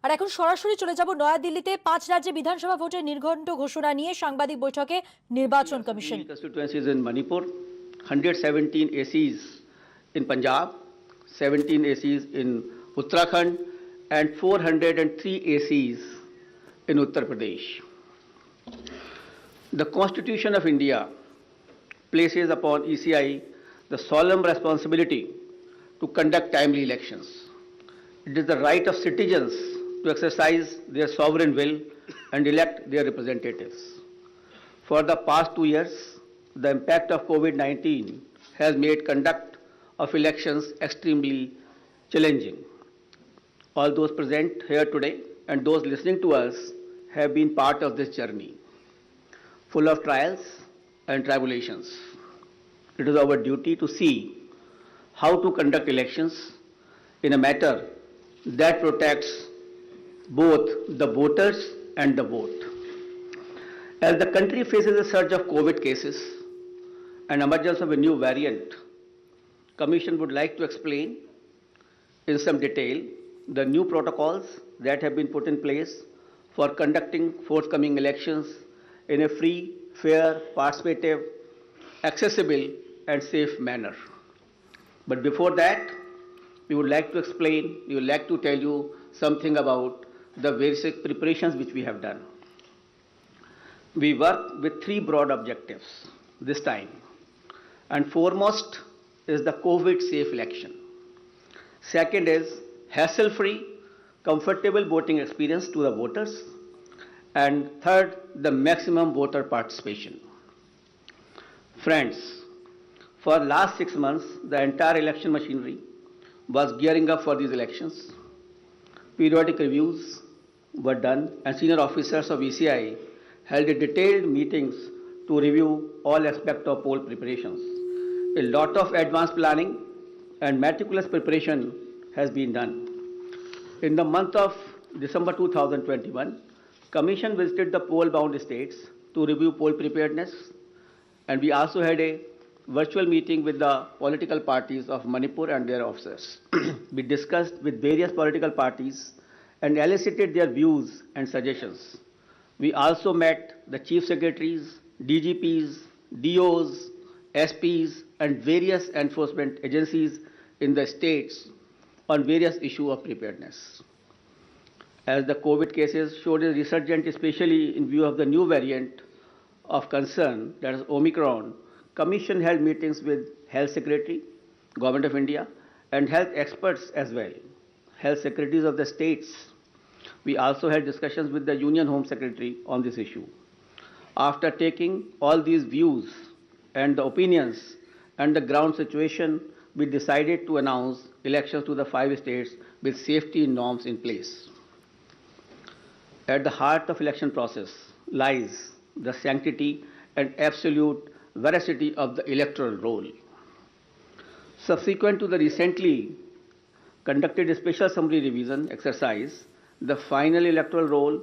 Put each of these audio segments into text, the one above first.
আর এখন সরাসরি চলে যাব নয়াদিল্লিতে 5 রাজ্যে বিধানসভা ভোটের নির্ঘণ্ট ঘোষণা নিয়ে সাংবাদিক বৈঠকে নির্বাচন commission. Constituencies in Manipur, 117 ACs in Punjab, 17 ACs in Uttarakhand, and 403 ACs in Uttar Pradesh. The Constitution of India places upon ECI the solemn responsibility to conduct timely elections. It is the right of citizens to exercise their sovereign will and elect their representatives. For the past 2 years, the impact of COVID-19 has made conduct of elections extremely challenging. All those present here today and those listening to us have been part of this journey, full of trials and tribulations. It is our duty to see how to conduct elections in a manner that protects both the voters and the vote. As the country faces a surge of COVID cases and emergence of a new variant, Commission would like to explain in some detail the new protocols that have been put in place for conducting forthcoming elections in a free, fair, participative, accessible and safe manner. But before that, we would like to tell you something about the basic preparations which we have done. We work with 3 broad objectives this time, and foremost is the COVID-safe election. Second is hassle-free, comfortable voting experience to the voters, and third, the maximum voter participation. Friends, for last 6 months, the entire election machinery was gearing up for these elections. Periodic reviews were done, and senior officers of ECI held a detailed meetings to review all aspects of poll preparations. A lot of advanced planning and meticulous preparation has been done. In the month of December 2021, Commission visited the poll-bound states to review poll preparedness, and we also had a virtual meeting with the political parties of Manipur and their officers. We discussed with various political parties and elicited their views and suggestions. We also met the chief secretaries, DGPs, DOs, SPs, and various enforcement agencies in the states on various issues of preparedness. As the COVID cases showed a resurgence, especially in view of the new variant of concern, that is Omicron, Commission held meetings with Health Secretary, Government of India, and health experts as well, health secretaries of the states. We also had discussions with the Union Home Secretary on this issue. After taking all these views and the opinions and the ground situation, we decided to announce elections to the 5 states with safety norms in place. At the heart of election process lies the sanctity and absolute veracity of the electoral roll. Subsequent to the recently conducted special summary revision exercise, the final electoral roll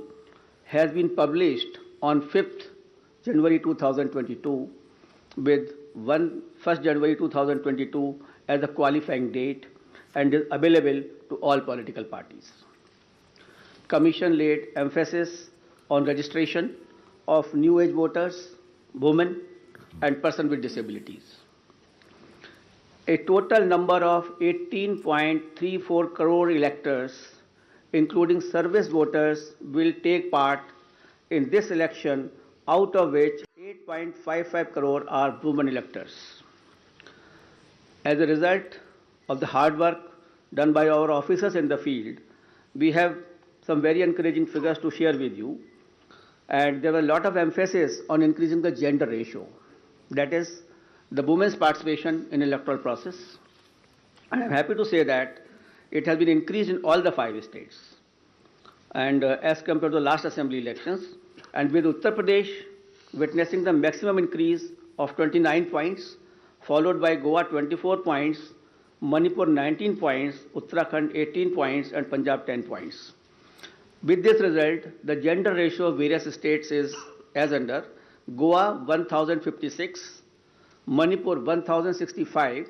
has been published on 5th January 2022 with 1st January 2022 as the qualifying date and is available to all political parties. Commission laid emphasis on registration of new age voters, women, and persons with disabilities. A total number of 18.34 crore electors, including service voters, will take part in this election, out of which 8.55 crore are women electors. As a result of the hard work done by our officers in the field, we have some very encouraging figures to share with you. And there was a lot of emphasis on increasing the gender ratio, that is, the women's participation in electoral process. And I'm happy to say that it has been increased in all the 5 states. And as compared to the last assembly elections, and with Uttar Pradesh witnessing the maximum increase of 29 points, followed by Goa 24 points, Manipur 19 points, Uttarakhand 18 points, and Punjab 10 points. With this result, the gender ratio of various states is as under: Goa 1056, Manipur 1065,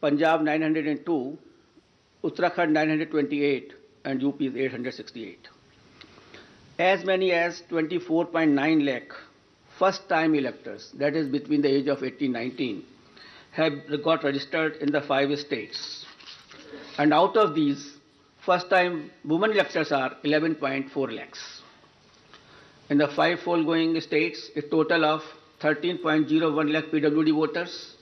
Punjab 902, Uttarakhand 928, and UP is 868. As many as 24.9 lakh first-time electors, that is between the age of 18 and 19, have got registered in the 5 states. And out of these, first-time women electors are 11.4 lakhs. In the 5 foregoing states, a total of 13.01 lakh PWD voters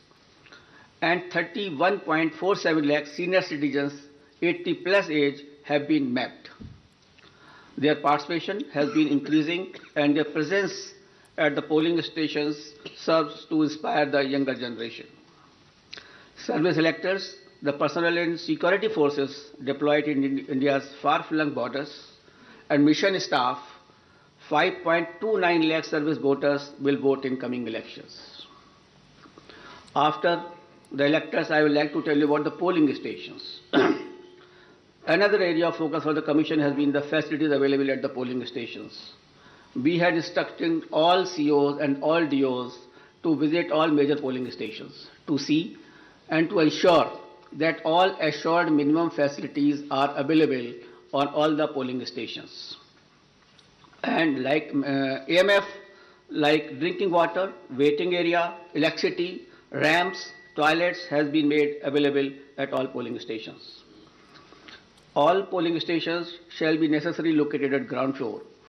and 31.47 lakh senior citizens 80 plus age have been mapped. Their participation has been increasing and their presence at the polling stations serves to inspire the younger generation. Service electors, the personnel and security forces deployed in India's far-flung borders, and mission staff, 5.29 lakh service voters will vote in coming elections. After the electors, I would like to tell you about the polling stations. Another area of focus for the Commission has been the facilities available at the polling stations. We had instructed all COs and all DOs to visit all major polling stations to see and to ensure that all assured minimum facilities are available on all the polling stations. And like AMF, like drinking water, waiting area, electricity, ramps, toilets has been made available at all polling stations. All polling stations shall be necessarily located at ground floor